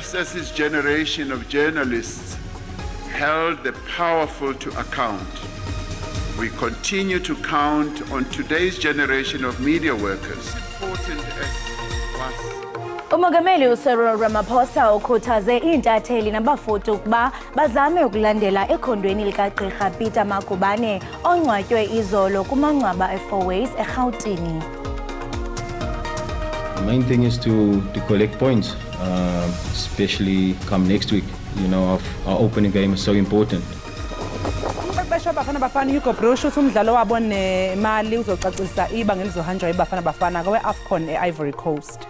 Just as his generation of journalists held the powerful to account, we continue to count on today's generation of media workers, important as was. Umongameli uCyril Ramaphosa ukhuthaze iintatheli nabafundi ukuba bazame ukulandela ekhondweni likaGqirha Peter Makubane ongcwatywe izolo kumangcwaba eFourways eRhawutini. The main thing is to collect points, especially come next week. You know, our opening game is so important. Umqeqeshi wabafana Hugo Brosh uthi umdlalo wabo nemali uzocacisa ibanga elizohanjwa ibafana kwe-AFCON e-Ivory Coast.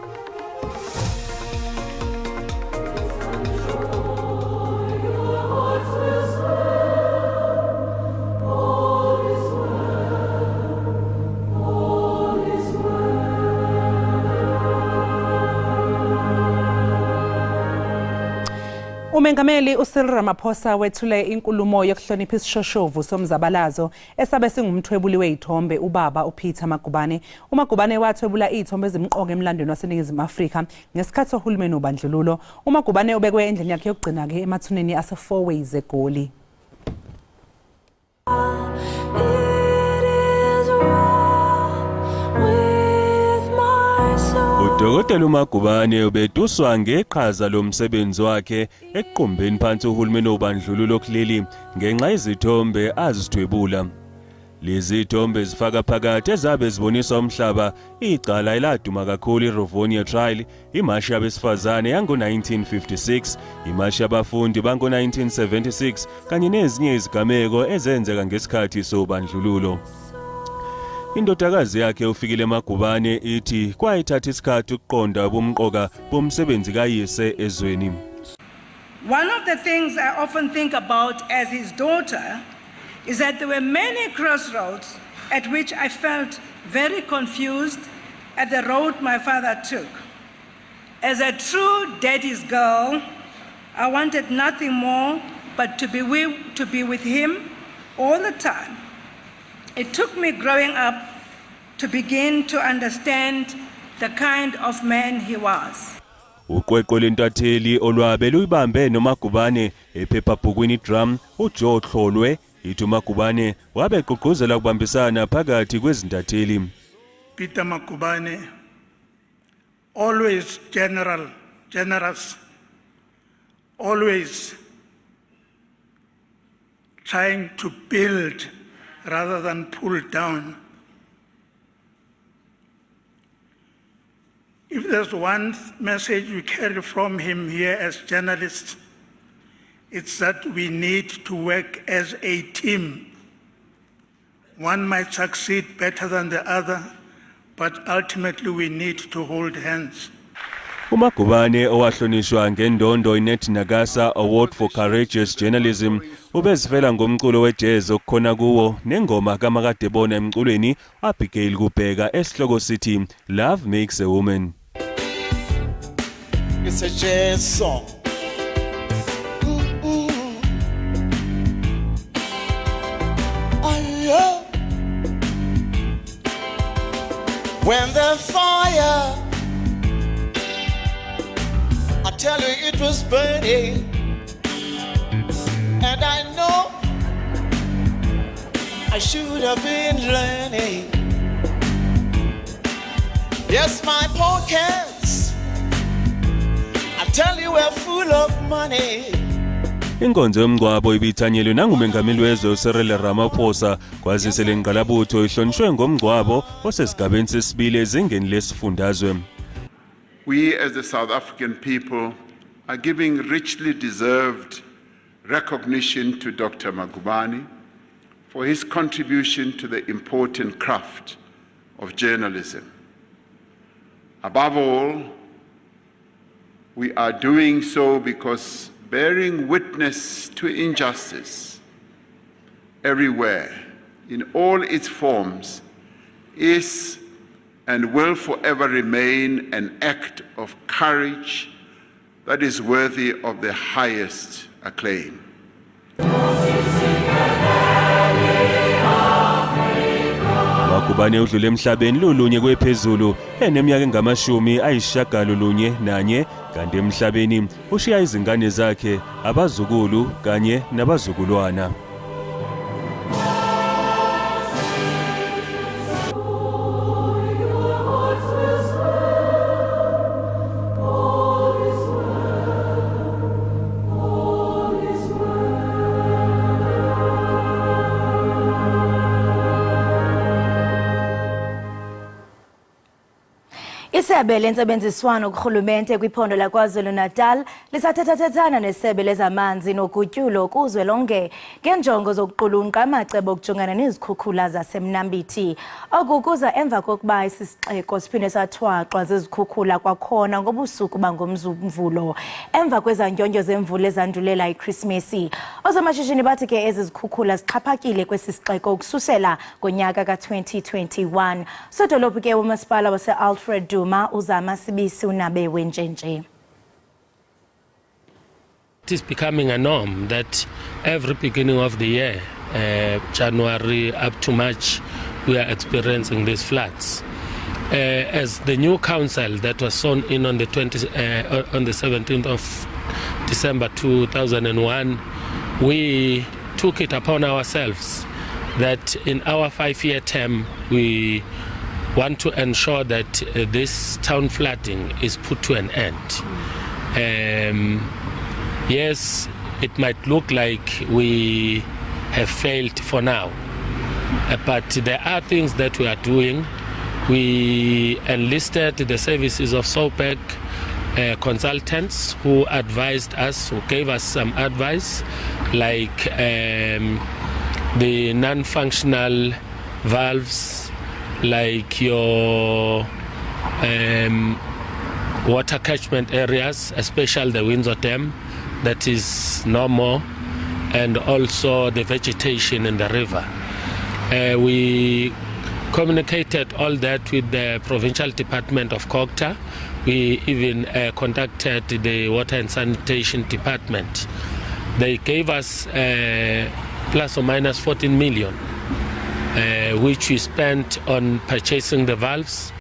Umengameli uCyril Ramaphosa wethule inkulumo yokuhlonipha isishoshovu somzabalazo esabe singumthwebuli wezithombe ubaba uPeter Makubane. uMakubane wathwebula izithombe ezimqoka emlandweni waseNingizimu Afrika ngesikhathi sohulumeni wobandlululo. uMakubane ubekwe endlini yakhe yokugcina ke emathuneni ase-Fourways eGoli. Dokotela uMakubane ubetuswa ngeqhaza lomsebenzi wakhe ekuqumbeni phansi uhulumeni wobandlululo kuleli ngenxa izithombe azithwebula. Lezi zithombe zifaka phakathi ezabe zibonisa umhlaba icala eladuma kakhulu iRovonia trial, imashi yabesifazane yango-1956, imashi yabafundi bango-1976 kanye nezinye izigameko ezenzeka ngesikhathi sobandlululo. Indodakazi yakhe ufikile Makubane ithi kwayithatha isikhathi ukuqonda ubumqoka bomsebenzi kayise ezweni. One of the things I often think about as his daughter is that there were many crossroads at which I felt very confused at the road my father took. As a true daddy's girl, I wanted nothing more but to be with him all the time. It took me growing up to begin to understand the kind of man he was. Uqweqwe lentatheli olwabe luyibambe noMakubane ephephabhukwini drum uJoe Hlolwe ithi uMakubane wabe gqugquzela ukubambisana phakathi kwezintatheli. Peter Makubane, always generous, always trying to build rather than pull down. If there's one message we carry from him here as journalists, it's that we need to work as a team. One might succeed better than the other, but ultimately we need to hold hands. uMakubane owahlonishwa ngendondo iNet Nagasa Award for Courageous Journalism ubezifela ngomculo wejazz okukhona kuwo nengoma kaMakadebona emculweni Abigail Kubheka esihloko sithi Love Makes a Woman. It's a jazz song. When the fire, I tell you it was burning, and I know I should have been learning. Yes, my pockets, I tell you, were full of money. Inkonzo yomngcwabo ibithanyelwe nangumengameli wezwe uCyril Ramaphosa kwazisele ngqalabutho ihlonishwe ngomngcwabo osesigabeni sesibili ezingeni lesifundazwe. We as the South African people are giving richly deserved recognition to Dr. Makubane for his contribution to the important craft of journalism. Above all, we are doing so because bearing witness to injustice everywhere, in all its forms, is and will forever remain an act of courage that is worthy of the highest acclaim. uMagubane udlule emhlabeni lolunye kwephezulu eneminyaka engama-91 kanti emhlabeni ushiya izingane zakhe, abazukulu kanye nabazukulwana. Isebe lentsebenziswano kurhulumente kwiphondo laKwaZulu-Natal lisathethathethana nesebe lezamanzi nogutyulo kuzwelonke ngenjongo zokuqulunqa amacebo okujongana nezikhukhula zasemnambithi. Oku kuza emva kokuba isisixeko siphinde sathwaxwa zizikhukhula kwakhona ngobusuku bangomvulo emva kwezandyondyo zemvula ezandulela iKrisimesi. Oosomashishini bathi ke ezi zikhukhula zixhaphakile kwesi sixeko ukususela ngonyaka ka-2021. Sodolophu ke umasipala wase-Alfred uzama SABC unabe wenjenje. It is becoming a norm that every beginning of the year, January up to March, we are experiencing these floods. As the new council that was sworn in on the 17th of December 2001, we took it upon ourselves that in our 5-year term we want to ensure that this town flooding is put to an end. Yes, it might look like we have failed for now, but there are things that we are doing. We enlisted the services of SOPEC consultants who advised us, who gave us some advice, like the non-functional valves, like your water catchment areas, especially the Windsor Dam, that is normal, and also the vegetation in the river. We communicated all that with the Provincial Department of Cogta. We even contacted the Water and Sanitation Department. They gave us plus or minus 14 million. Which we spent on purchasing the valves.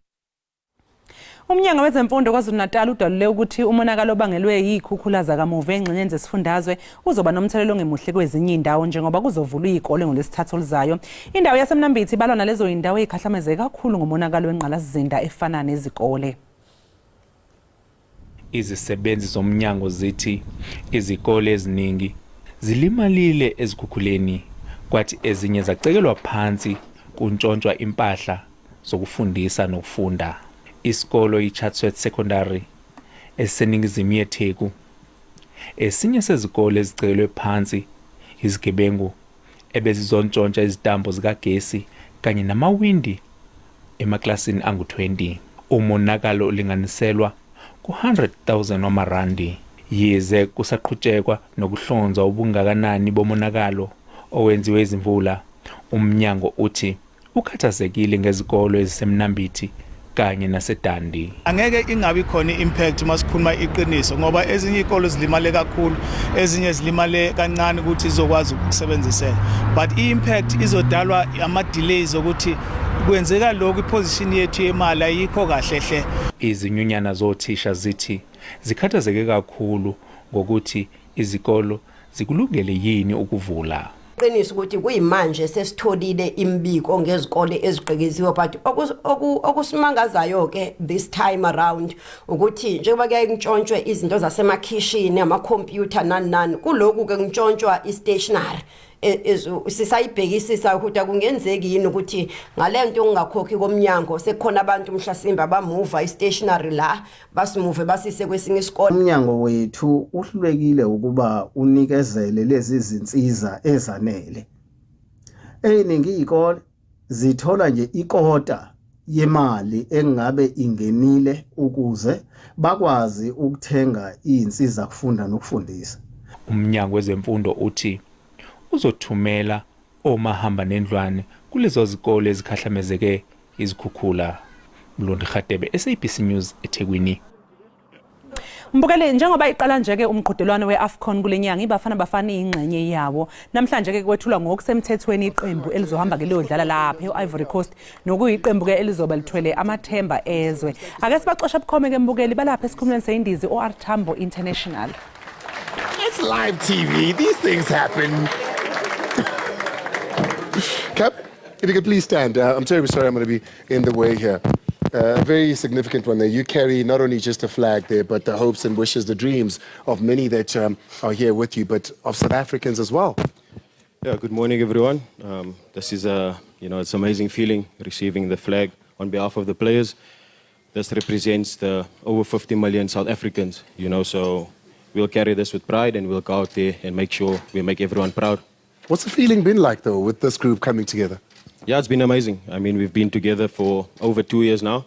Umnyango wezemfundo KwaZulu-Natal udalule ukuthi umonakalo obangelwe yizikhukhula zakamuva engxenyeni zesifundazwe uzoba nomthelelo ongemuhle kwezinye indawo njengoba kuzovulwa izikole ngolwesithathu olizayo. Indawo yasemnambithi ibalwa nalezo indawo ezikhahlamezeke kakhulu ngomonakalo wengqalasizinda efana nezikole. Izisebenzi zomnyango zithi izikole eziningi zilimalile ezikhukhuleni, kwathi ezinye zacekelwa phansi kuntshontshwa impahla zokufundisa nokufunda. Isikolo iChatsworth Secondary eseningizimu yeTheku esinye sezikole ezicekelwe phansi izigebengu ebezizontshontshwa izitambo zikagesi kanye namawindi emaklasini angu-20. Umonakalo ulinganiselwa ku-100,000 wamarandi. Yize kusaqhutshekwa nokuhlonza ubungakanani bomonakalo owenziwe izimvula, umnyango uthi ukhathazekile ngezikolo ezisemnambithi kanye nasedandi. Angeke ingabi khona impact masikhuluma iqiniso ngoba ezinye izikolo zilimale kakhulu, ezinye zilimale kancane ukuthi izokwazi ukusebenziseka, but impact izodalwa ama delays ukuthi kwenzeka lokho iposition yethu yemali ayikho kahle hle. Izinyunyana zothisha zithi zikhathazeke kakhulu ngokuthi izikolo zikulungele yini ukuvula. Qiniso ukuthi kuyimanje sesitholile imbiko ngezikole ezigqekeziwe, but okusimangazayo ke this time around ukuthi njengoba kuyaye kuntshontshwe izinto zasemakhishini, ama-computer nani kulokhu ke kuntshontshwa i-stationery. Sisayibhekisisa ukuthi akungenzeki yini ukuthi ngalento ongakhokhi komnyango sekukhona abantu mhlasimba bamuva i-stationery la basimuve basise kwesinye isikole. Umnyango wethu uhlulekile ukuba unikezele lezi zinsiza ezanele. Eyiningi izikole zithola nje ikota yemali engabe ingenile ukuze bakwazi ukuthenga izinsiza kufunda nokufundisa. Umnyango wezemfundo uthi uzothumela omahamba nendlwane kulezo zikole ezikhahlamezeke izikhukhula. Mlondi Khatebe, SABC News, eThekwini. Mbukeli njengoba iqala nje ke umqhudelwano weAfcon kulenyanga iBafana Bafana ingxenye yawo. Namhlanje ke kwethulwa ngokusemthethweni iqembu elizohamba ke liyodlala lapha eIvory Coast nokuyiqembu ke elizoba lithwele amathemba ezwe. Ake sibaxosha bukhome ke mbukeli balapha esikhumulweni seIndizi OR Tambo International. It's live TV. These things happen. Cap, if you could please stand. I'm terribly sorry I'm going to be in the way here. A very significant one there. You carry not only just a flag there, but the hopes and wishes, the dreams of many that are here with you, but of South Africans as well. Yeah, good morning, everyone. This is it's an amazing feeling receiving the flag on behalf of the players. This represents the over 50 million South Africans, so we'll carry this with pride and we'll go out there and make sure we make everyone proud. What's the feeling been like, though, with this group coming together? Yeah, it's been amazing. I mean, we've been together for over 2 years now,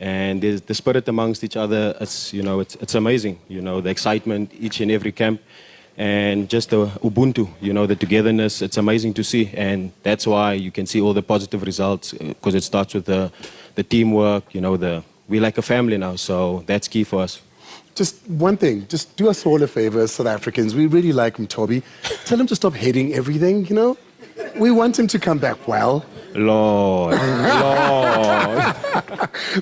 and there's the spirit amongst each other. It's amazing. The excitement each and every camp, and just the ubuntu. The togetherness. It's amazing to see, and that's why you can see all the positive results because it starts with the teamwork. We're like a family now, so that's key for us. Just one thing, just do us all a favor, South Africans. We really like him, Toby. Tell him to stop hating everything, We want him to come back well. Lord.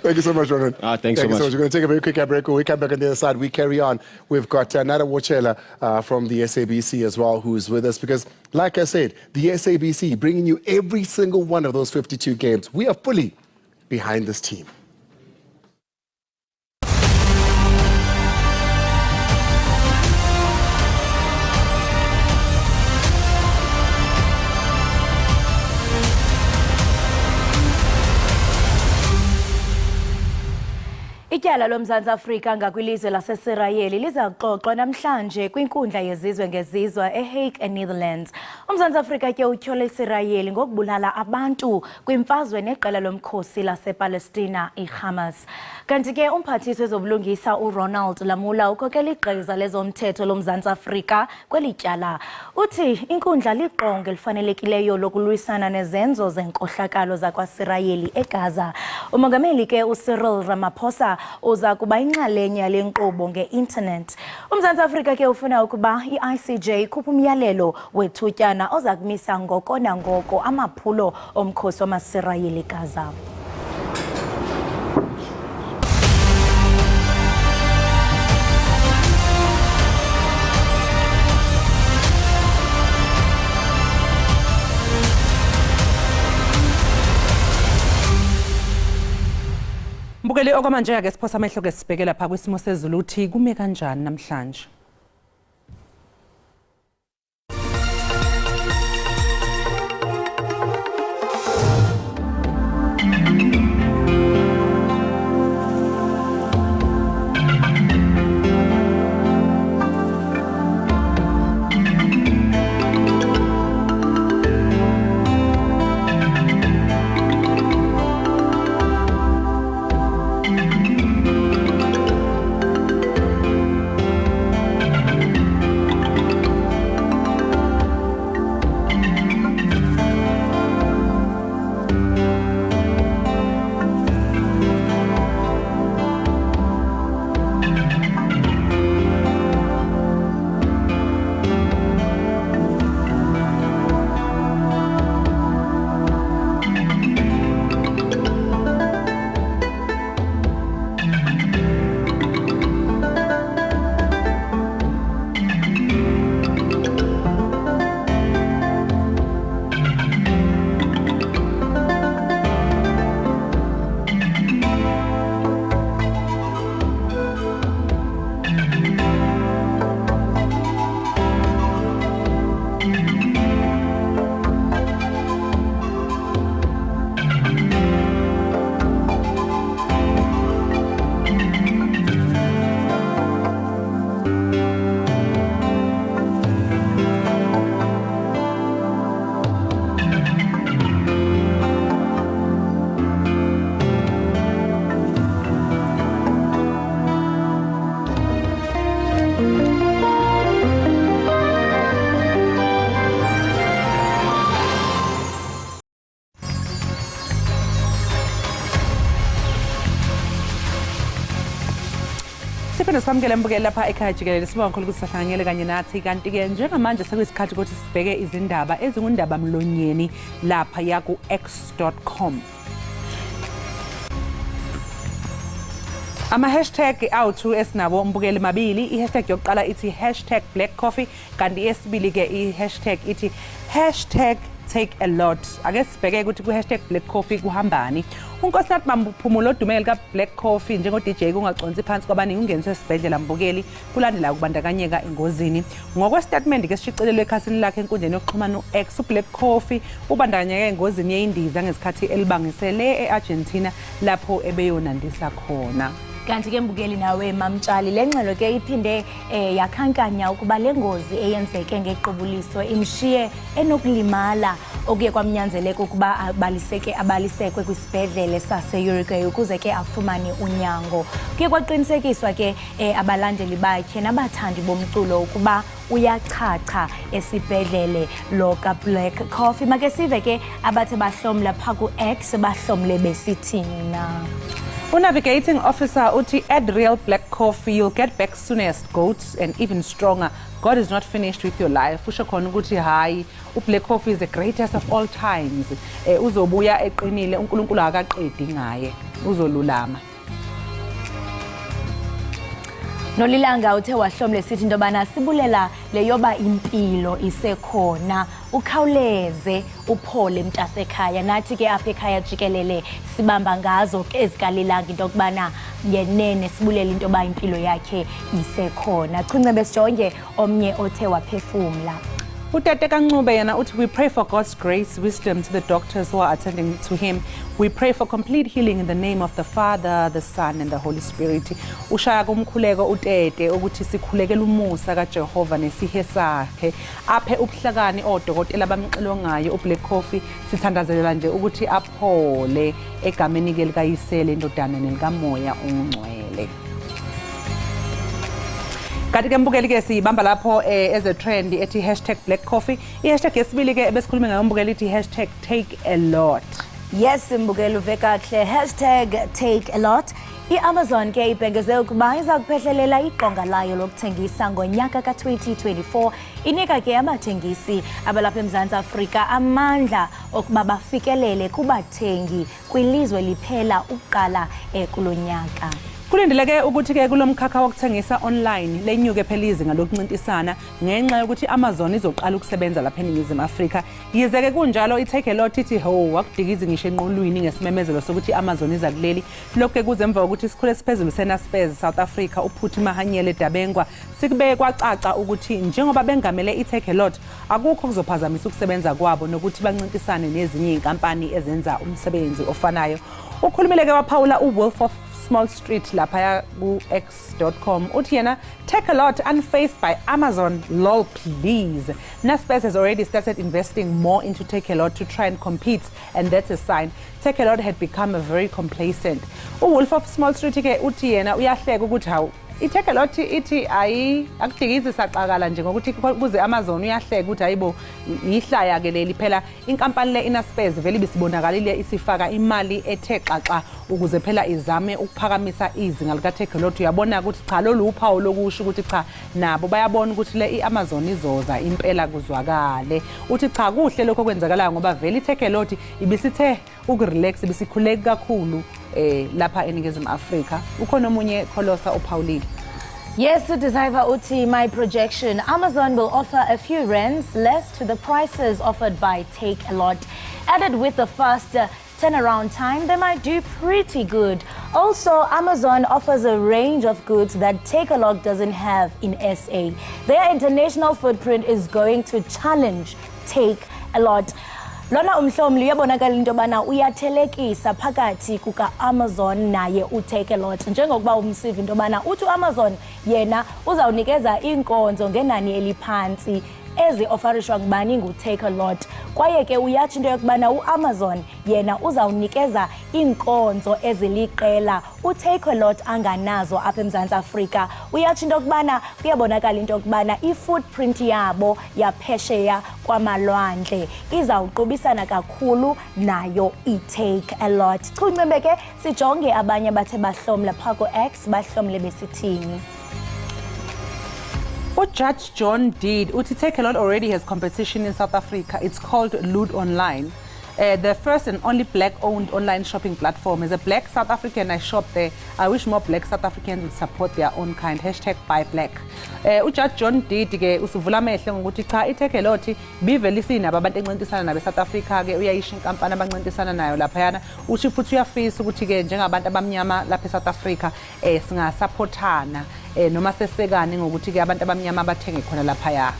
Thank you so much, Ronan. Thanks so much. We're going to take a very quick break. When we come back on the other side, we carry on. We've got Nada Wochela from the SABC as well, who's with us. Because, like I said, the SABC bringing you every single one of those 52 games. We are fully behind this team. Ityala loMzantsi Afrika ngakwilizwe laseSirayeli lizaxoxwa namhlanje kwinkundla yezizwe ngezizwe eHague eNetherlands. UMzantsi Afrika ke utyhole iSirayeli ngokubulala abantu kwimfazwe neqela lomkhosi lasePalestina iHamas. Kanti ke umphathiswa wezobulungisa uRonald Lamula ukhokhela igqiza lezomthetho loMzantsi Afrika kwelityala. Uthi inkundla liqonge elifanelekileyo lokulwisana nezenzo zenkohlakalo zakwaSirayeli eGaza. Umongameli ke uCyril Ramaphosa uza kuba inxalenye yale nkqubo nge-internet. UMzantsi Afrika ke ufuna ukuba i-ICJ ikhuphe umyalelo wethutyana oza kumisa ngoko nangoko amaphulo omkhosi wamaSirayeli eGaza. Mbukeli okwamanje ake siphosa amehlo ke sibheke lapha kwisimo sezulu uthi kume kanjani namhlanje. Siphinde samukele mbukeli lapha ekhaya Jikelele sibonga kakhulu ukuthi sahlanganyele kanye nathi kanti ke njengamanje sekuyisikhathi ukuthi sibheke izindaba ezingundaba mlonyeni lapha yaku x.com. Ama-hashtag awu-2 esinabo mbukeli mabili. I-hashtag yokuqala ithi #blackcoffee kanti yesibili-ke i-hashtag ithi #takealot. Ake sibheke ukuthi ku-#blackcoffee kuhambani. UNkosinathi Mamphumulo odumele ka-Black Coffee njengo-DJ kungaconsi phansi kwabaningi ungeniswe esibhedlela mbukeli kulandela ukubandakanyeka engozini. Ngokwestatement-ke esishicilelwe ekhasini lakhe enkundleni yokuxhumana u-X, u-Black Coffee ubandakanyeke engozini yeindiza ngesikhathi elibangisele e-Argentina lapho ebeyonandisa khona. Kanti ke mbukeli nawe mamtshali le ngxelo ke iphinde yakhankanya ukuba lengozi eyenzeke ngequbuliso imshiye enokulimala okuye kwamnyanzeleka ukuba abalisekwe kwisibhedlele sase-Uruguay ukuze ke afumane unyango. Kuye kwaqinisekiswa ke abalandeli bakhe nabathandi bomculo ukuba uyachacha esibhedlele lo ka-Black Coffee. Make sive ke abathe bahlomla pha ku-X bahlomle besithini na. Navigating officer uthi add real Black Coffee, you'll get back soonest, goats, and even stronger. God is not finished with your life. Usho khona ukuthi hayi u-Black Coffee is the greatest of all times. Uzobuya eqinile, uNkulunkulu akaqedi ngaye, uzolulama. Nolilanga uthe wahlomle sithi ndobana sibulela leyoba impilo isekhona ukhawuleze uphole mntasekhaya nathi ke apha ekhaya Jikelele sibamba ngazo ke ezikalilanga into kubana ngenene sibulela into ba impilo yakhe isekhona. Chincebe sijonge omnye othe waphefumla. Utete kaNcube yena uthi we pray for God's grace, wisdom to the doctors who are attending to him. We pray for complete healing in the name of the Father, the Son and the Holy Spirit. Ushaya kumkhuleko utete ukuthi sikhulekela umusa kaJehova nesihe sakhe. Aphe ubuhlakani odokotela bamxelo ngayo uBlack Coffee sithandazelela nje ukuthi aphole egameni ke likayisele indodana nelikamoya ongcwele. Kanti ke mbukeli ke sibamba lapho as a trend ethi #Black Coffee. I-hashtag yesibili ke besikhuluma ngayo mbukeli ithi #takealot. Yes mbukeli uveka kahle #takealot. I-Amazon ke ibhengeze ukuba iza kuphehlelela iqonga layo lokuthengisa ngonyaka ka-2024 inika ke abathengisi abalapha eMzantsi Afrika amandla okuba bafikelele kubathengi kwilizwe liphela ukuqala kulonyaka. Kulindeleke ukuthi ke kulomkhakha wokuthengisa online lenyuke phela izinga lokuncintisana ngenxa yokuthi Amazon izoqala ukusebenza lapha eNingizimu Afrika. Yize ke kunjalo iTakealot ithi ho wakudikiza ngisho enqolweni ngesimemezelo sokuthi Amazon iza kuleli. Lokho ke kuzemva ukuthi isikhule siphezulu seNaspers South Africa uphuthi Mahanyele Dabengwa sikubeke kwacaca ukuthi njengoba bengamele iTakealot akukho kuzophazamisa ukusebenza kwabo nokuthi bancintisane nezinye inkampani ezenza umsebenzi ofanayo. Ukhulumile ke waphawula uWolf of Small Street lapha ku x.com uthi yena Takealot unfazed by Amazon lol please. Naspers has already started investing more into Takealot to try and compete and that's a sign. Takealot had become very complacent. uWolf of Small Street ke uthi yena uyahleka ukuthi hawu iTakealot ithi ayi akudikizi saqakala nje ngokuthi kuze Amazon uyahleka ukuthi hayibo ihlaya ke leli phela inkampani le Naspers vele ibisibonakalile isifaka imali ethe xaxa ukuze phela izame ukuphakamisa izinga lika Takealot. Uyabona ukuthi cha lolu uphawu lokusho ukuthi cha nabo bayabona ukuthi le iAmazon izoza impela kuzwakale. Uthi cha kuhle lokho kwenzakalayo ngoba vele iTakealot ibisithe ukurelax ibisikhuleka kakhulu lapha eNingizimu Afrika. Ukhona omunye kholosa uPaulile. Yes, Desire Uti, my projection. Amazon will offer a few rands less to the prices offered by Takealot. Added with the faster turnaround time, they might do pretty good. Also, Amazon offers a range of goods that Takealot doesn't have in SA. Their international footprint is going to challenge Takealot. Lona umhlomli uyabonakala into bana uyathelekisa phakathi kuka Amazon naye uTakealot njengokuba umsivi into bana uthi Amazon yena uzawunikeza inkonzo ngenani eliphansi ezi-offerishwa ngubani nguTakealot kwaye ke uyathi into yokubana uAmazon yena uzawunikeza inkonzo eziliqela uTakealot anganazo apha eMzantsi Afrika. Uyathi into yokubana kuyabonakala into yokubana i-footprint yabo yaphesheya kwamalwandle izawuqubisana kakhulu nayo iTakealot. Chincembe ke sijonge abanye bathe bahlomla pha ku-X bahlomle besithini. Judge John Deed, uthi Jikelele already has competition in South Africa. It's called Loot Online. The first and only black-owned online shopping platform. As a black South African, I shop there. I wish more black South Africans would support their own kind. #BuyBlack. Judge John Deed ke usuvula amehlo ngokuthi cha iJikelele uthi bivelisa inaba abantu encintisana nabe South Africa ke uyayisho inkampani abancintisana nayo lapha yana. Uthi futhi uyafisa ukuthi ke njengabantu abamnyama lapha eSouth Africa singasupportana noma sesekane ngokuthi ke abantu abamnyama bathenge khona lapha ya.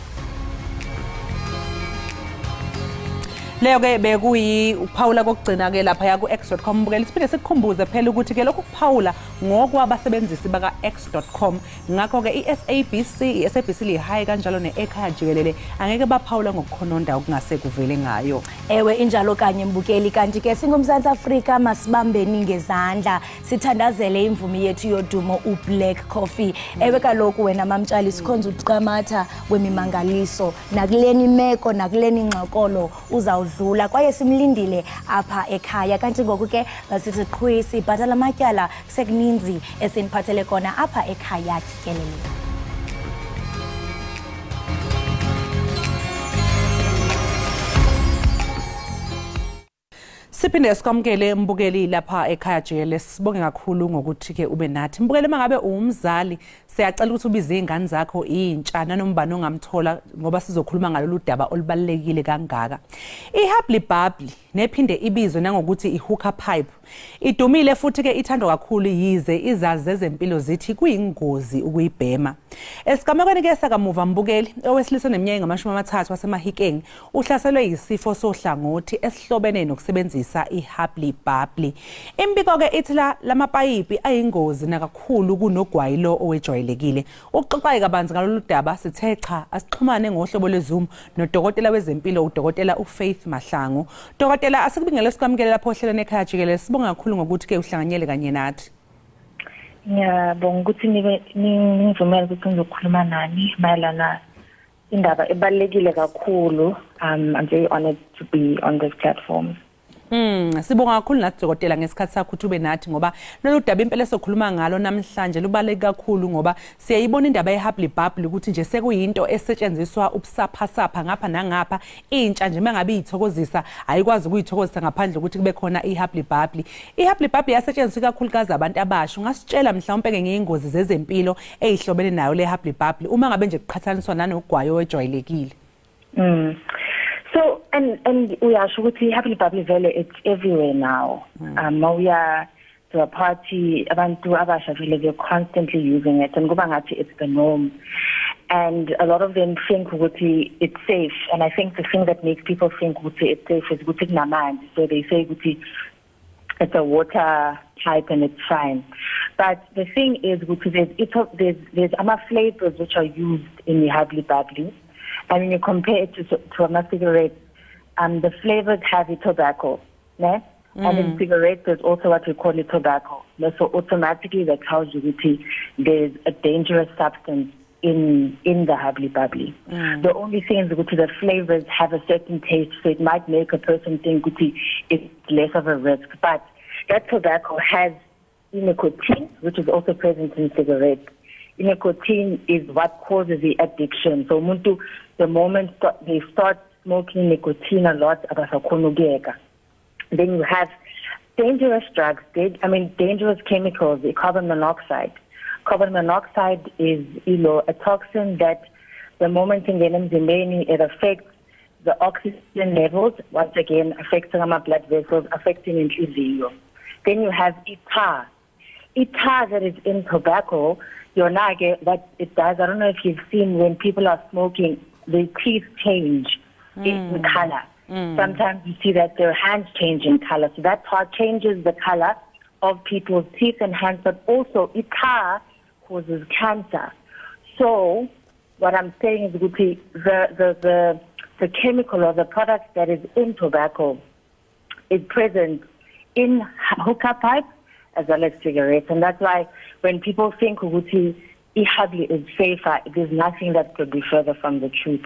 Leyo ke bekuyi ukuphawula kokugcina ke lapha ya ku x.com bukela siphinde sikukhumbuze phela ukuthi ke lokhu kuphawula ngokwabasebenzisi baka x.com ngakho ke iSABC lihayi kanjalo neEkhaya Jikelele angeke baphawula ngokukhononda okungase kuvele ngayo. Ewe injalo kanye mbukeli kanti ke singumzantsi Afrika masibambeni ngezandla sithandazele imvumi yethu yodumo uBlack Coffee. Ewe kaloku wena mamtshali sikhonza uqamatha kwemimangaliso nakuleni meko nakuleni ngxokolo uzawudlula kwaye simlindile apha ekhaya kanti ngoku ke basithi qhwisi bhatala amatyala sekuninzi esiniphathele kona apha ekhaya Jikelele. Siphinde sikwamukele mbukeli lapha ekhaya Jikelele sibonge kakhulu ngokuthi ke ube nathi mbukeli mangabe umzali siyacela ukuthi ubize izingane zakho intsha nanombani ongamthola ngoba sizokhuluma ngalolu daba olubalekile kangaka. Ihabli babli nephinde ibizwe nangokuthi ihookah pipe idumile futhi ke ithandwa kakhulu yize izazi zezempilo zithi kuyingozi ukuyibhema. Esigamekweni ke sakamuva mbukeli owesilisa neminyaka ngama-30 waseMahikeng uhlaselwe yisifo sohlangothi esihlobene nokusebenzisa ihabli babli. Imbiko ke ithi lamapayipi ayingozi nakakhulu kunogwayilo owejwayelekile. Ukuxoxa kabanzi ngalolu daba sithe cha asixhumane ngohlobo lweZoom nodokotela wezempilo udokotela uFaith Mahlangu. Dokotela asikubingele sikwamukele lapho ohlelweni ekhaya Jikelele sibonga kakhulu ngokuthi ke uhlanganyele kanye nathi. Ngiyabonga ukuthi ningivumele ukuthi ngizokhuluma nani mayelana indaba ebalekile kakhulu. I'm very honored to be on this platform. Sibonga kakhulu nathi dokotela ngesikhathi sakho ukuthi ube nathi ngoba lolu daba impela sokhuluma ngalo namhlanje lubaleke kakhulu ngoba siyayibona indaba yehabli babli ukuthi nje sekuyinto esetshenziswa ubusaphasapha ngapha nangapha intsha nje mangabe ithokozisa ayikwazi ukuyithokozisa ngaphandle ukuthi kube khona ihabli babli. Ihabli babli yasetshenziswa kakhulukazi abantu abasha ungasitshela mhlawumbe ke ngeingozi zezempilo ezihlobene nayo le habli babli uma ngabe nje kuqhathaniswa nanogwayo ojwayelekile. So and we are sure to happily public vele it's everywhere now. We are to a party abantu abasha vele they're constantly using it and kuba ngathi it's the norm. And a lot of them think ukuthi it's safe and I think the thing that makes people think ukuthi it's safe is ukuthi kunamanzi. So they say ukuthi it's a water type and it's fine. But the thing is ukuthi there's flavors which are used in the habli babli. And when you compare it to a cigarette, the flavors have tobacco, né? And in cigarettes, there's also what we call tobacco. So automatically that tells you that there's a dangerous substance in the habli babli. The only thing is that the flavors have a certain taste, so it might make a person think that it's less of a risk. But that tobacco has nicotine, which is also present in cigarettes. Nicotine is what causes the addiction. So muntu, the moment they start smoking nicotine a lot, then you have dangerous drugs, dangerous chemicals, the carbon monoxide. Carbon monoxide is a toxin that the moment it affects the oxygen levels, once again affecting our blood vessels, affecting infusion. Then you have tar. Tar that is in tobacco, that it does. I don't know if you've seen when people are smoking, their teeth change in color. Sometimes you see that their hands change in color. So that part changes the color of people's teeth and hands, but also tar causes cancer. So what I'm saying is the chemical or the product that is in tobacco is present in hookah pipe as well as cigarettes. And that's why when people think Uguti ihabli is safer, there's nothing that could be further from the truth.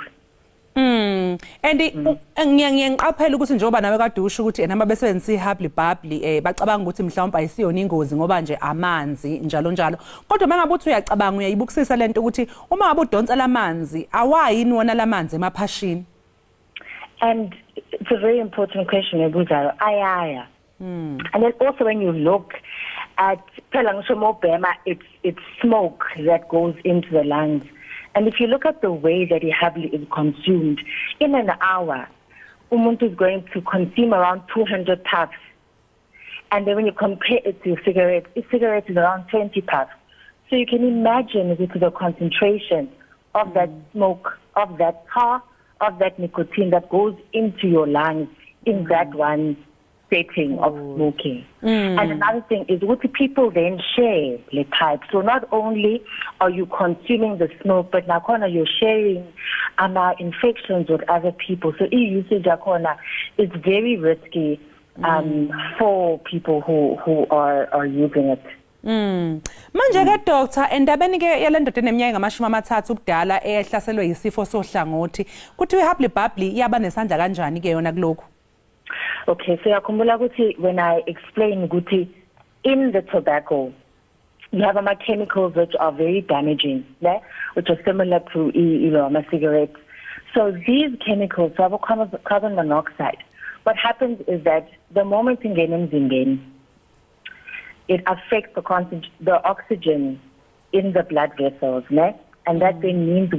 And ngiyaphela ukuthi njengoba nawe kade usho ukuthi noma besebenzisa ihubly bubbly bacabanga ukuthi mhlawumbe ayisiyona ingozi ngoba nje amanzi njalo njalo. Kodwa mangabe uthi uyacabanga uyayibukisisa lento ukuthi uma ngabe udonsa lamanzi awayini wona lamanzi emaphashini. And it's a very important question, Ebuzayo. Ayaya. And then also when you look at it's smoke that goes into the lungs. And if you look at the way that ihubly is consumed, in an hour, umuntu is going to consume around 200 puffs. And then when you compare it to cigarettes is around 20 puffs. So you can imagine with the concentration of that smoke, of that tar, of that nicotine that goes into your lungs in that one setting of smoking. And another thing is what people then share the pipe. So not only are you consuming the smoke, but now you're sharing infections with other people. So e-usage is very risky for people who are using it. Manje ke doctor endabeni ke yalendoda eneminyaka ngamashumi 30 ubudala ehlaselwe yisifo sohlangothi kuthi ihubly bubbly iyaba nesandla kanjani ke yona kuloko? Okay, so yakhumbula ukuthi when I explain ukuthi in the tobacco you have chemicals which are very damaging, which are similar to cigarettes. So these chemicals have carbon monoxide. What happens is that the moment it affects the oxygen in the blood vessels, and that then means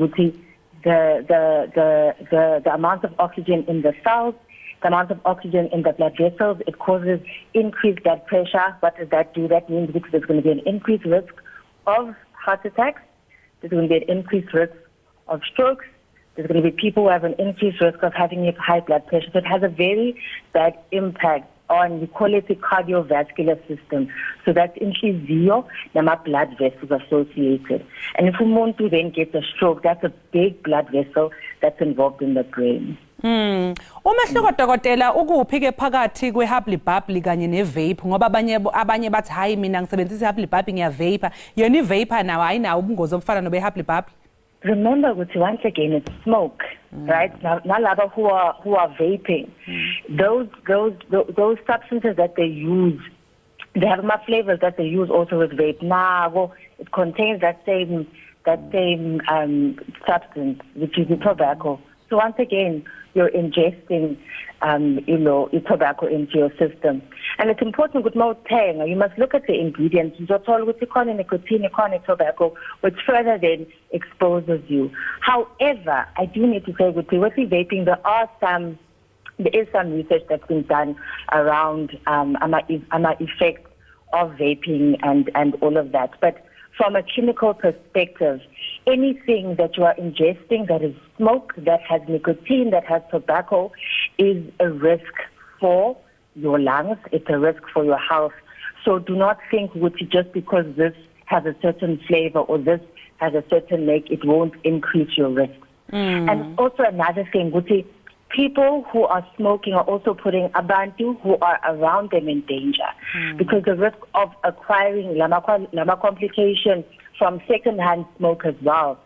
the amount of oxygen in the cells, the amount of oxygen in the blood vessels, it causes increased blood pressure. What does that do? That means there's going to be an increased risk of heart attacks, there's going to be an increased risk of strokes, there's going to be people who have an increased risk of having a high blood pressure. So it has a very bad impact on, we call it the cardiovascular system. So that's inhliziyo, nama blood vessels associated. And if umuntu then gets a stroke, that's a big blood vessel that's involved in the brain. Umehluko dokotela ukuphi ke phakathi kwe-hubly bubbly kanye ne-vape ngoba abanye bathi hayi mina ngisebenzisa i-hubly bubbly ngiya-vapor yona i-vapor nawo ayinawo ubungozi obufana nobe-hubly bubbly. Remember, once again, it's smoke, right? Now, who are vaping, those substances that they use, they have more flavors that they use also with vape. Now, it contains that same substance, which is the tobacco. So once again, you're ingesting, tobacco into your system. And it's important with more tang. You must look at the ingredients. You all with the nicotine, tobacco, which further then exposes you. However, I do need to say with the vaping, there is some research that's been done around effect of vaping and all of that. But from a clinical perspective, anything that you are ingesting that is smoke, that has nicotine, that has tobacco, is a risk for your lungs. It's a risk for your health. So do not think just because this has a certain flavor or this has a certain make, it won't increase your risk. And also another thing, people who are smoking are also putting abantu who are around them in danger because the risk of acquiring lama complication from second-hand smoke as well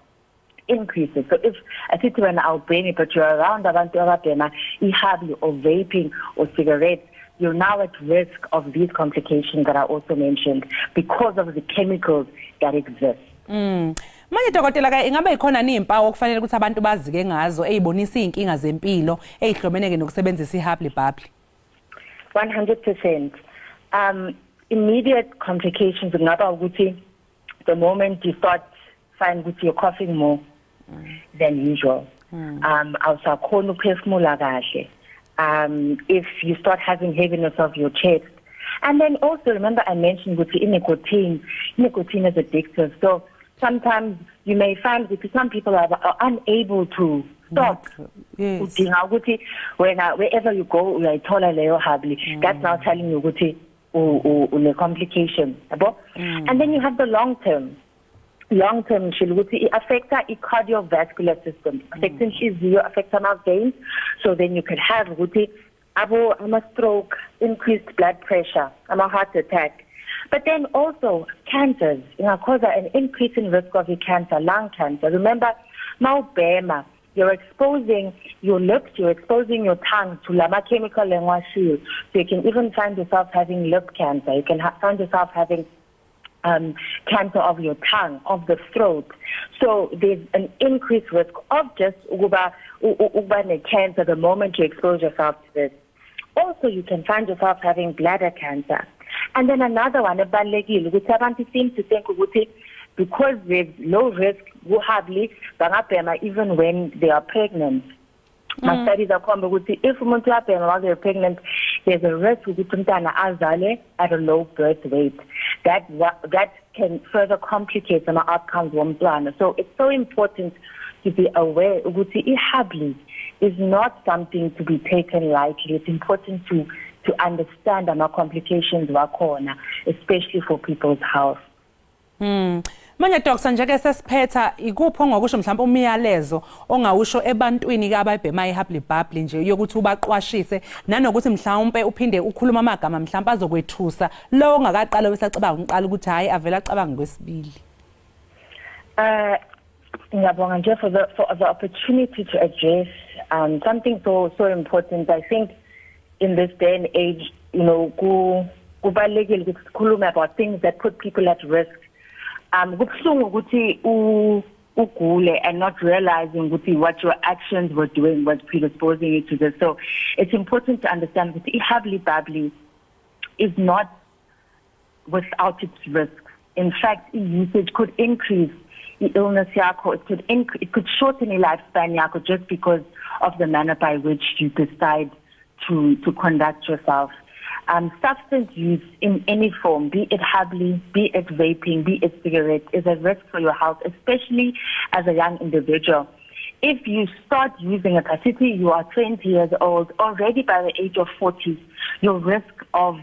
increases. So if I sit when I'll bring it, but you're around abantu ababhema ihubly or vaping or cigarettes, you're now at risk of these complications that I also mentioned because of the chemicals that exist. Manje dokotela ke ingabe ikhona nimpawu okufanele ukuthi abantu bazike ngazo ezibonisa izinkinga zempilo ezihlomeneke nokusebenzisa ihubly bubbly? 100%. Immediate complications ngaba ukuthi the moment you start find ukuthi you're coughing more than usual. Awusakhona ukuphefumula kahle. If you start having heaviness of your chest. And then also remember I mentioned ukuthi nicotine is addictive. So sometimes you may find that some people are unable to stop. Yes. Wherever you go, that's now telling you a complication. And then you have the long term. Long term, it affects the cardiovascular system. Affects our veins. So then you could have a stroke, increased blood pressure, a heart attack. But then also cancers, cause an increase in risk of cancer, lung cancer. Remember, maubema, you're exposing your lips, you're exposing your tongue to lama chemical lenguashil. So you can even find yourself having lip cancer. You can find yourself having cancer of your tongue, of the throat. So there's an increased risk of just uba cancer the moment you expose yourself to this. Also, you can find yourself having bladder cancer. And then another one, abantu seem to think because there's low risk, even when they are pregnant. My studies are confirmed if while they're pregnant, there's a risk at a low birth weight. That can further complicate some outcomes. So it's so important to be aware that is not something to be taken lightly. It's important to understand our complications, especially for people's health. Manje doctor nje ke sesiphetha ikupho ngokusho mhlawumbe umyalezo ongawusho ebantwini ke abayibhema ihabli nje yokuthi ubaqwashise nanokuthi mhlawumbe uphinde ukhuluma amagama mhlawumbe azokwethusa lo ongakaqala besacabanga uqala ukuthi hayi avela acabanga kwesibili. Ngiyabonga nje for the opportunity to address something so important. I think in this day and age, kubalulekile ukuthi sikhulume about things that put people at risk. Kubhlungu ukuthi ugule and not realizing what your actions were doing was predisposing you to this. So it's important to understand that ihabli is not without its risks. In fact, usage could increase illness yako. It could shorten your lifespan yako just because of the manner by which you decide to conduct yourself. Substance use in any form, be it habli, be it vaping, be it cigarettes, is a risk for your health, especially as a young individual. If you start using a capacity, you are 20 years old, already by the age of 40, your risk of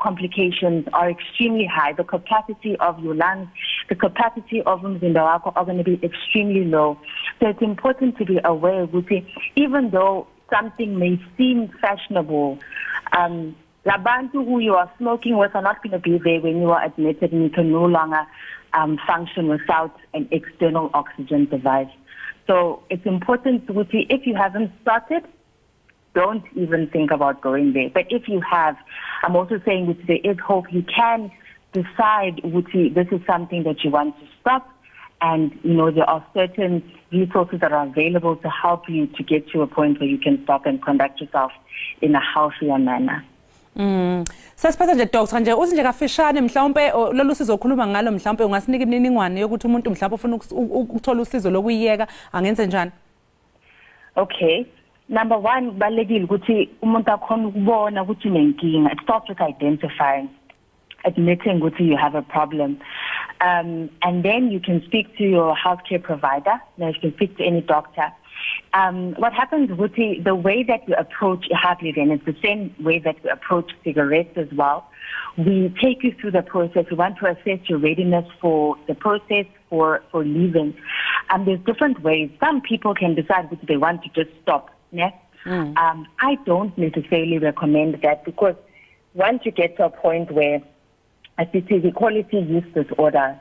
complications are extremely high. The capacity of your lungs, the capacity of umzimba are going to be extremely low. So it's important to be aware, even though something may seem fashionable, Labantu who you are smoking with are not going to be there when you are admitted, and you can no longer function without an external oxygen device. So it's important to, if you haven't started, don't even think about going there. But if you have, I'm also saying that there is hope. You can decide this is something that you want to stop, and there are certain resources that are available to help you to get to a point where you can stop and conduct yourself in a healthier manner. Sasiphatha nje doctor nje uthi nje kafishane mhlawumbe lolu sizo okhuluma ngalo mhlawumbe ungasinika imininingwane yokuthi umuntu mhlawumbe ufuna ukuthola usizo lokuyiyeka angenze njani? Okay. Number one, balekile ukuthi umuntu akhona ukubona ukuthi unenkinga. It starts with identifying, admitting that you have a problem. And then you can speak to your healthcare provider. Now you can speak to any doctor. What happens with the way that we approach habli, then it's the same way that we approach cigarettes as well. We take you through the process. We want to assess your readiness for the process for leaving. There's different ways. Some people can decide that they want to just stop. Yeah? I don't necessarily recommend that, because once you get to a point where the quality use disorder,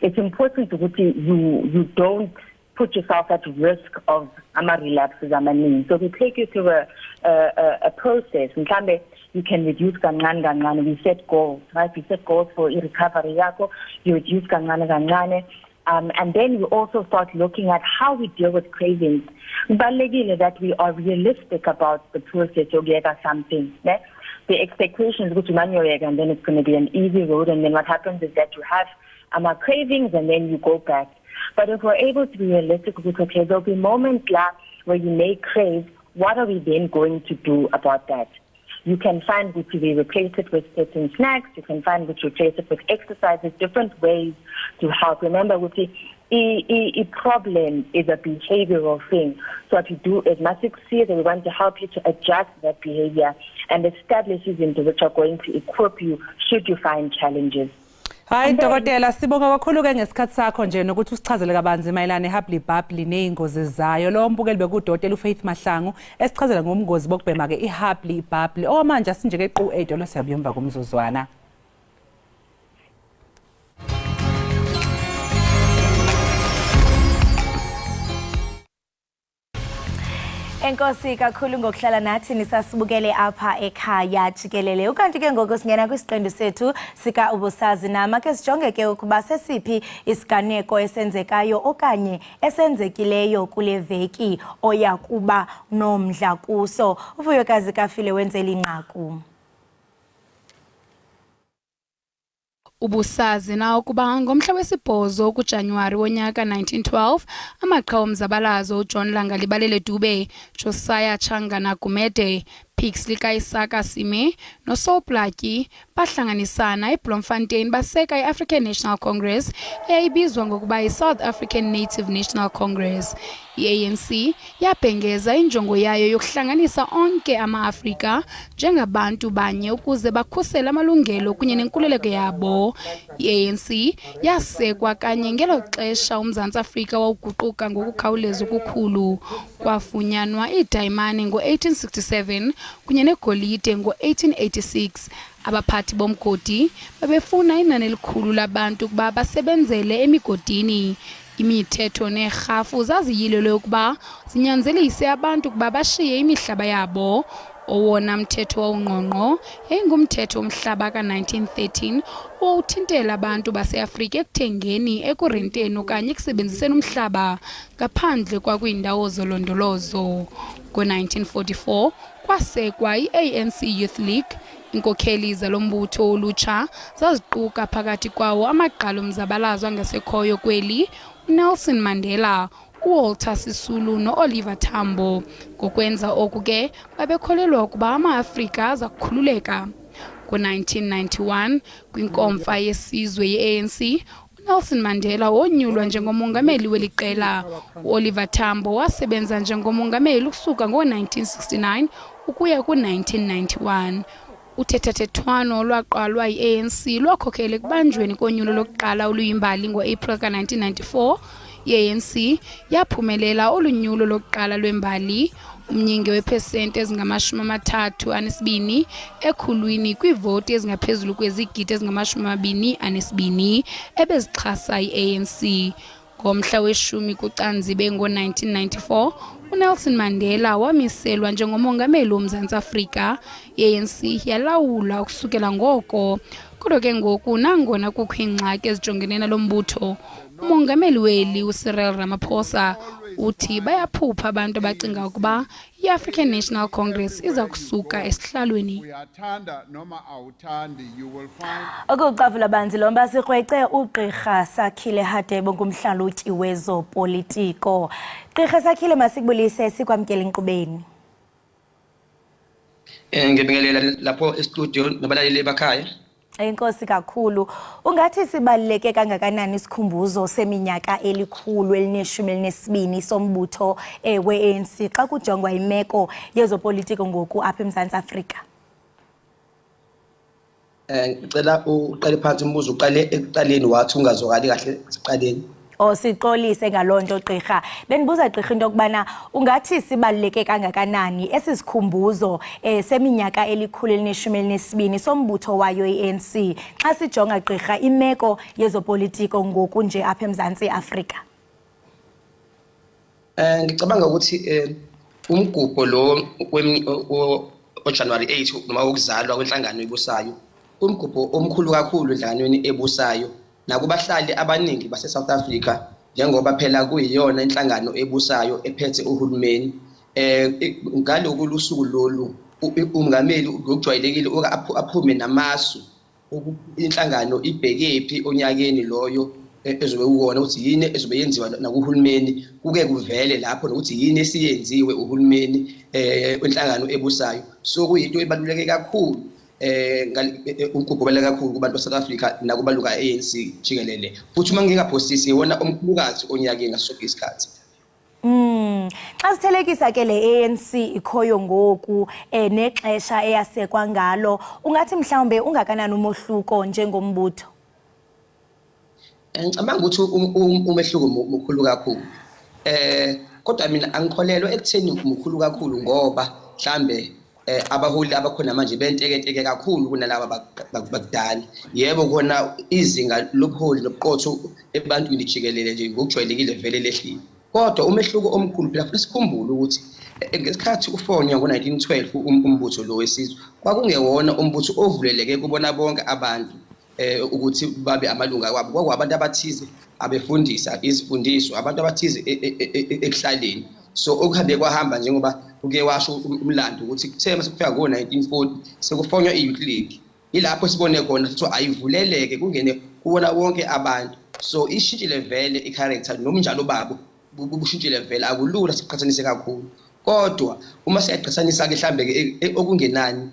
it's important that you don't put yourself at risk of relapses. So we take you through a process. You can reduce kancane. We set goals, right? We set goals for recovery. You reduce kancane. And then we also start looking at how we deal with cravings. That we are realistic about the process. You get something. Yeah? The expectations which and then it's going to be an easy road, and then what happens is that you have cravings and then you go back. But if we're able to be realistic, okay, there'll be moments where you may crave. What are we then going to do about that? You can find which we replace it with certain snacks. You can find which replace it with exercises, different ways to help. Remember, a problem is a behavioral thing. So what we do is see that we want to help you to adjust that behavior and establish into which are going to equip you should you find challenges. Hayi dokotela, sibonga kakhulu ke ngesikhathi sakho nje nokuthi usichazele kabanzi mayelana nehabli neingozi zayo. Lo mbukeli bekudokotela uFaith Mahlangu esichazela ngomngozi bokubhema ke ihabli okwamanje asinje ke qu 8 lo siyabuyomva kumzuzwana. Enkosi kakhulu ngokuhlala nathi nisasibukele apha ekhaya Jikelele. Ukanti ke ngoku singena kwisiqendu sethu sika ubusazi nama ke sijonge ke ukuba sesiphi isiganeko esenzekayo okanye esenzekileyo kule veki oya kuba nomdla kuso. Uvuyokazi Kafile wenzela inqaku. Ubusazi na ukuba ngomhla wesibhozo kuJanuwari wonyaka 1912 amaqhawe omzabalazo uJohn Langalibalele Dube, Josiah Changana Gumede, Pixley Kaisaka Sime noSoplatyi bahlanganisana eBloemfontein baseka iAfrican National Congress eyayibizwa ngokuba iSouth African Native National Congress. I-ANC yabhengeza injongo yayo yokuhlanganisa onke ama-Afrika njengabantu banye ukuze bakhusele amalungelo kunye nenkululeko yabo. I-ANC yasekwa kanye ngelo xesha uMzantsi Afrika wawuguquka ngokukhawuleza okukhulu. Kwafunyanwa iidayimani ngo-1867 kunye negolide ngo-1886. Abaphathi bomgodi babefuna inani elikhulu labantu ukuba basebenzele emigodini. Imithetho neerhafu zaziyilelwe ukuba zinyanzelise abantu ukuba bashiye imihlaba yabo. Owona mthetho wawungqongqo yayingumthetho womhlaba ka-1913 owawuthintela abantu baseAfrika ekuthengeni, ekurenteni okanye ekusebenziseni umhlaba ngaphandle kwakwiindawo zolondolozo. Ngo-1944 kwasekwa i-ANC Youth League. Inkokheli zalo mbutho olutsha zaziquka phakathi kwawo amagqala omzabalazo angasekhoyo kweli, uNelson Mandela, uWalter Sisulu noOliver Tambo. Ngokwenza oku ke babekholelwa ukuba ama-Afrika aza kukhululeka. Ngo-1991 kwinkomfa yesizwe ye-ANC uNelson Mandela wonyulwa njengomongameli weli qela. uOliver Tambo wasebenza njengomongameli ukusuka ngo-1969 ukuya ku-1991. Uthethathethwano olwaqalwa yi-ANC lwakhokela ekubanjweni konyulo lokuqala oluyimbali ngo-April ka-1994. I-ANC yaphumelela olunyulo lokuqala lwembali, umnyinge weepesenti ezingama-32 ekhulwini kwiivoti ezingaphezulu kwezigidi ezingama-22 ebezixhasa i-ANC. Ngomhla we-10 kuCanzibe ngo-1994 uNelson Mandela wamiselwa njengomongameli woMzantsi Afrika. I-ANC yalawula ukusukela ngoko. Kodwa ke ngoku nangona kukho iingxaki ezijongene nalo mbutho, umongameli weli uCyril Ramaphosa uthi bayaphupha abantu abacinga ukuba i-African National Congress iza kusuka esihlalweni. Ukuqavula banzi lomba sikrwece uGqirha Sakhile Hadebe ngumhlalutyi wezopolitiko. Gqirha Sakhile, masikubulise sikwamkela inkqubeni. Ngibingelela lapho e-studio nabalaleli bakhaya. Enkosi kakhulu. Ungathi sibaluleke kangakanani isikhumbuzo seminyaka elikhulu sombutho we-ANC xa kujongwa imeko yezopolitiko ngoku apha eMzantsi Afrika? Ngicela uqale phansi umbuzo uqale ekuqaleni wathi ungazwakali kahle esiqaleni. Siqolise ngalonto Gqirha. Benibuza Gqirha into kubana ungathi sibaluleke kangakanani esisikhumbuzo seminyaka elikhulu sombutho wayo i-ANC xa sijonga Gqirha imeko yezopolitiko ngoku nje apha eMzantsi Afrika. Ngicabanga ukuthi umgubho lo oJanuary 8 noma ukuzalwa kwenhlangano ebusayo umgubho omkhulu kakhulu enhlanganweni ebusayo nakubahlali abaningi base-South Africa njengoba phela kuyiyona inhlangano ebusayo ephethe uhulumeni. Ngaloku lusuku lolu umongameli ngokujwayelekile aphume namasu inhlangano ibhekephi onyakeni loyo ezobe uwona ukuthi yini ezobe yenziwa nakuhulumeni, kuke kuvele lapho nokuthi yini esiyenziwe uhulumeni wenhlangano ebusayo. So kuyinto ebaluleke kakhulu ukugubela kakhulu kubantu baseSouth Africa nakubaluka ANC jikelele. Futhi uma ngingaphosisi yona omkhulukazi onyakeni ngaso sonke isikhathi. Xa sithelekisa ke le ANC ikhoyo ngoku nexesha eyasekwa ngalo, ungathi mhlawumbe ungakanani umohluko njengombutho? Ngicabanga ukuthi umehluko mkhulu kakhulu. Kodwa mina angikholelwa ekutheni mkhulu kakhulu ngoba mhlambe abaholi abakhona manje benteketeke kakhulu kunalabo bakudala. Yebo khona izinga lobuholi nobuqotho ebantwini jikelele nje ngokujwayelekile vele lehlile. kodwa umehluko omkhulu phela futhi sikhumbule ukuthi ngesikhathi ufonywa ngo-1912 umbutho lo wesizwe kwakungewona umbutho ovuleleke kubona bonke abantu ukuthi babe amalunga wabo kwakuwabantu abathize abefundisa izifundiswa abantu abathize ekuhlaleni so okuhambe kwahamba njengoba uke washo umlando ukuthi kuthema sekufika ngo-1940 sekufonywa i-youth league ilapho sibone khona ukuthi ayivuleleke kungene kubona wonke abantu so ishintshile vele i-character nomnjalo babo bushintshile vele akulula siqhathanise kakhulu kodwa uma siyaqhathanisa-ke mhlambe-ke okungenani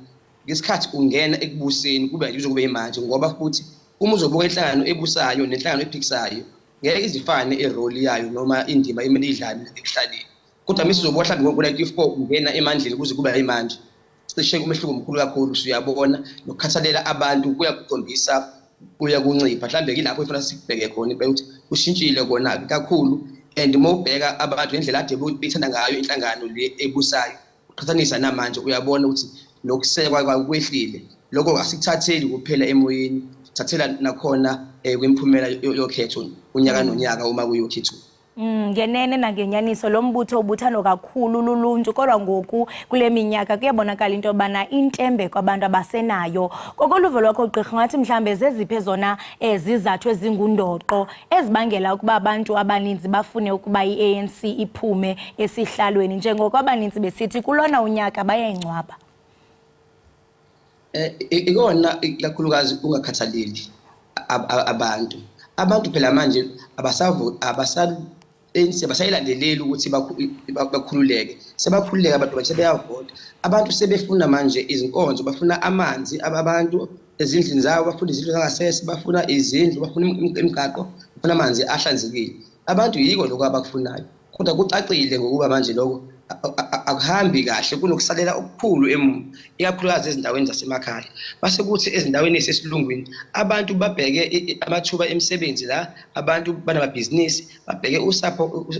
ngesikhathi ungena ekubuseni kube yimanje ngoba futhi uma uzobuka inhlangano ebusayo nenhlangano ephikisayo ngeke izifane iroli yayo noma indima emele idlale ekuhlaleni kodwa mase uzobuka mhlambe ngo-94 ungena emandleni kuze kuba yimanje cishe umehluko omkhulu kakhulu usuyabona nokukhathalela abantu kuyakukhombisa kuya kuncipha mhlambe yilapho efuna sikubheke khona ukuthi ushintshile kona kakhulu and uma ubheka abantu ngendlela ade bethanda ngayo inhlangano le ebusayo uqhathanisa namanje uyabona ukuthi nokusekwa kwehlile lokho asikuthatheli kuphela emoyeni thathela nakhona kwemphumela yokhetho unyaka nonyaka uma kuyokhethwa ngenene nangenyaniso lo mbutho ubuthando kakhulu luluntu kodwa ngoku kule minyaka kuyabonakala into yobana intembe kwabantu abasenayo kokoluvo lwakho gqirha ngathi mhlambe zeziphi ezona zizathu ezingundoqo ezibangela ukuba abantu abaninzi bafune ukuba i-ANC iphume esihlalweni njengoko abaninzi besithi kulona unyaka bayayingcwaba ikona kakhulukazi ungakhathaleli abantu phela manje abasayilandeleli ukuthi bakhululeke sebakhululeka abantu manje sebeyavota abantu sebefuna manje izinkonzo bafuna amanzi abantu ezindlini zabo bafuna izindlu zangasese bafuna izindlu bafuna imigaqo bafuna amanzi ahlanzekile abantu yiko lokho abakufunayo kodwa kucacile ngokuba manje lokho akuhambi kahle kunokusalela okukhulu emuva ikakhulukazi ezindaweni zasemakhaya base kuthi ezindaweni esesilungwini abantu babheke amathuba emisebenzi la abantu banamabhizinisi babheke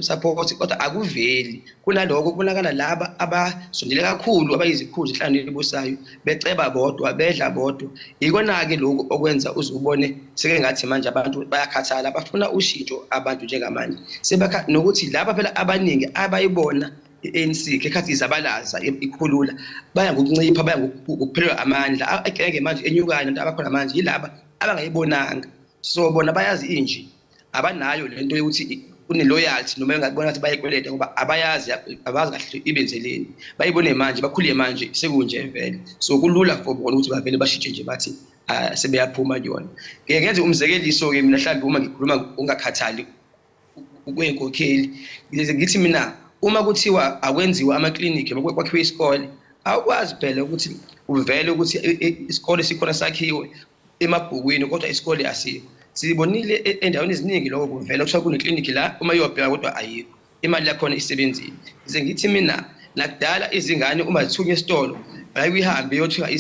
support kodwa akuveli kunaloko kubonakala laba abasondele kakhulu abayizikhulu enhlanganweni ebusayo beceba bodwa bedla bodwa ikona-ke lokhu okwenza uzubone seke ngathi manje abantu bayakhathala bafuna ushintsho abantu njengamanje nokuthi laba phela abaningi abayibona i-ANC kekhathi izabalaza ikhulula baya ngokuncipha baya ngokuphelelwa amandla agenge manje enyukayo abantu abakhona manje yilaba abangayibonanga so bona bayazi inji abanayo lento yokuthi une-loyalty noma engabona ukuthi bayikweleta ngoba abazi kahle ibenzeleni bayibone manje bakhulile manje sekunje vele so kulula for bona ukuthi bavele bashintshe nje bathi sebeyaphuma kuyona ngenze umzekeliso-ke mina mhlawumbe uma ngikhuluma ungakhathali kwenkokheli ngithi mina uma kuthiwa akwenziwa amaklinikhi kwakhiwe isikole awukwazi phela ukuthi uvele ukuthi isikole sikhona sakhiwe emabhukwini kodwa isikole asikho sibonile endaweni eziningi lokho kuvela kusho kuneklinikhi la uma yobheka kodwa ayikho imali yakhona isebenzile ngize ngithi mina nakudala izingane uma zithunywa esitolo bayihambe yothiwa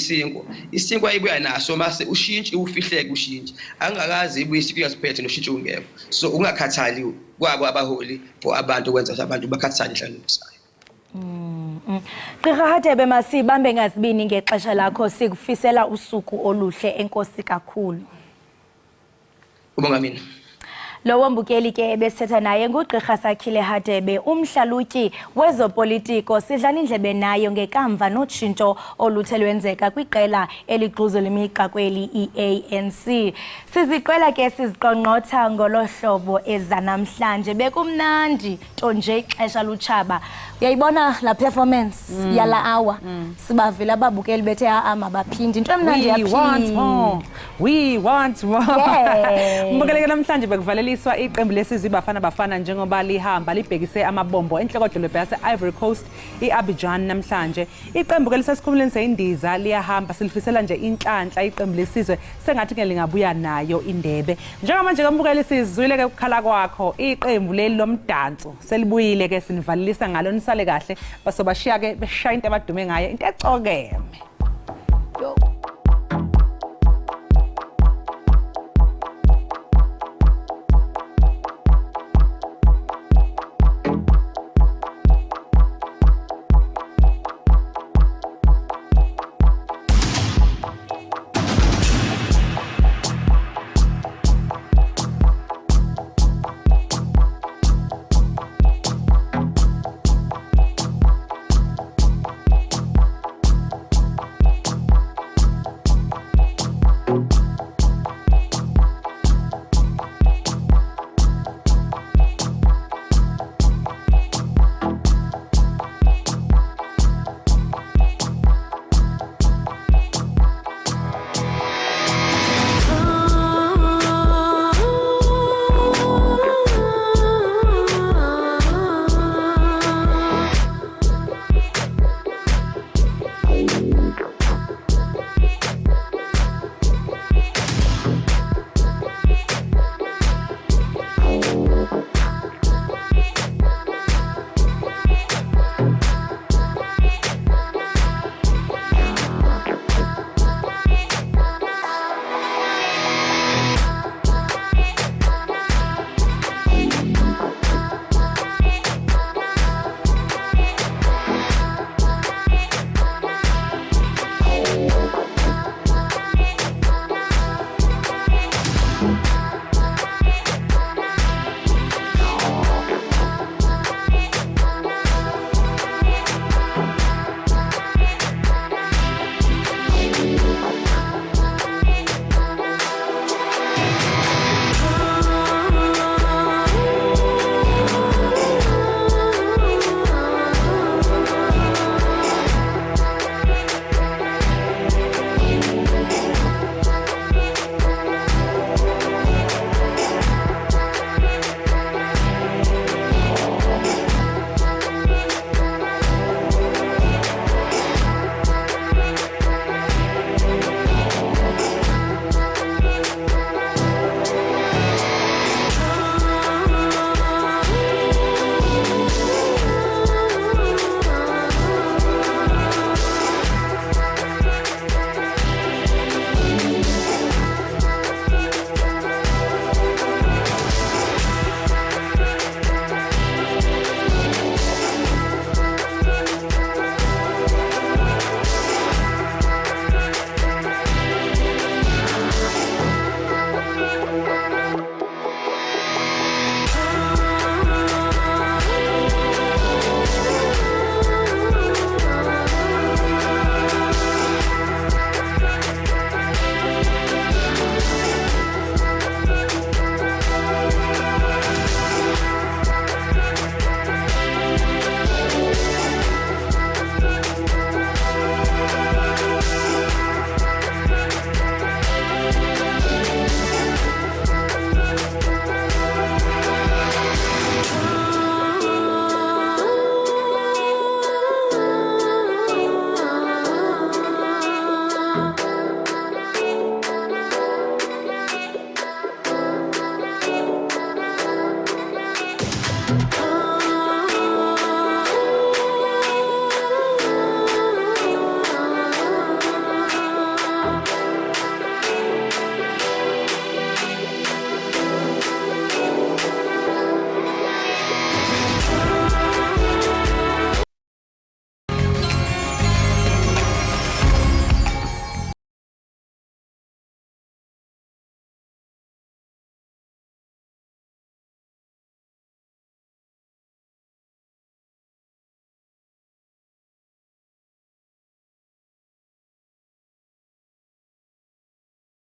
isinkwa ayibuya naso mase ushintshi ufihleke ushintshi angakazi ibuyisi kuyasiphethe noshintsho ungekho so ungakhathali kwabo abaholi for abantu ukwenza abantu bakhathale enhlanganweni ebusayo Gqirha Hadebe masibambe ngazibini ngexesha lakho sikufisela usuku oluhle enkosi kakhulu ubonga mina Lo wombukeli ke besetha naye ngugqirha Sakhile Hadebe umhlalutyi wezopolitiko sidlana indlebe nayo ngekamva notshintsho oluthelwenzeka kwiqela eligquzo lemigqa kweli i-ANC siziqela ke siziqonqotha ngolohlobo ezanamhlanje bekumnandi nje ixesha lutshaba uyayibona la performance yala hour sibavela ababukeli bethe mabaphindi into emnandi yaphindi we want more mbukele namhlanje bekuvalela iqembu lesizwe bafana njengoba lihamba libhekise amabombo enhlokodolobha yase-Ivory Coast i-Abidjan namhlanje iqembu ke lisesikhumulweni seyindiza liyahamba silifisela nje inhlanhla iqembu lesizwe sengathi ke lingabuya nayo indebe njengamanje kambukeli sizwile ke ukukhala kwakho iqembu leli lomdanso selibuyile ke sinivalelisa ngalo nisale kahle basobashiya ke beshaya into abadume ngayo into ecokeme